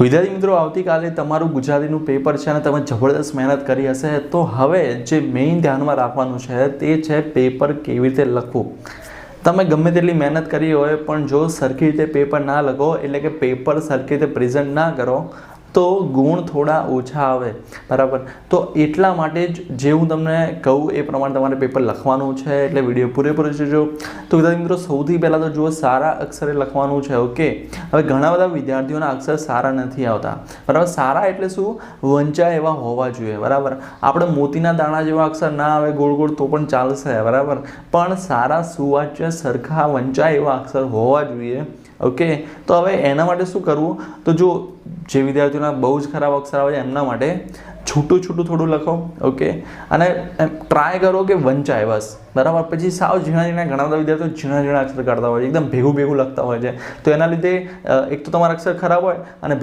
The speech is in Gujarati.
વિદ્યાર્થી મિત્રો, આવતીકાલે તમારું ગુજરાતીનું પેપર છે અને તમે જબરદસ્ત મહેનત કરી હશે, તો હવે જે મેઇન ધ્યાનમાં રાખવાનું છે તે છે પેપર કેવી રીતે લખવું. તમે ગમે તેટલી મહેનત કરી હોય પણ જો સરખી રીતે પેપર ના લખો, એટલે કે પેપર સરખી રીતે પ્રેઝન્ટ ના કરો, તો ગુણ થોડા ઓછા આવે. બરાબર, તો એટલા માટે જ જે હું તમને કહું એ પ્રમાણે તમારે પેપર લખવાનું છે, એટલે વિડીયો પૂરેપૂરો જોજો. તો વિદ્યાર્થી મિત્રો, સૌથી પહેલાં તો જુઓ, સારા અક્ષરે લખવાનું છે. ઓકે, હવે ઘણા બધા વિદ્યાર્થીઓના અક્ષર સારા નથી આવતા. બરાબર, સારા એટલે શું? વંચાય એવા હોવા જોઈએ. બરાબર, આપણે મોતીના દાણા જેવા અક્ષર ના આવે ગોળ ગોળ તો પણ ચાલશે. બરાબર, પણ સારા સુવાચ્ય સરખા વંચાય એવા અક્ષર હોવા જોઈએ. ઓકે, તો હવે એના માટે શું કરવું? તો જો જે વિદ્યાર્થીઓના બહુ જ ખરાબ અક્ષર આવે છે એમના માટે છૂટું છૂટું થોડું લખો. ઓકે, અને ટ્રાય કરો કે વંચાય બસ. બરાબર, પછી સાવ ઝીણા ઝીણા, ઘણા બધા વિદ્યાર્થીઓ ઝીણા ઝીણા અક્ષર કાઢતા હોય છે, એકદમ ભેગું ભેગું લખતા હોય છે, તો એના લીધે એક તો તમારા અક્ષર ખરાબ હોય અને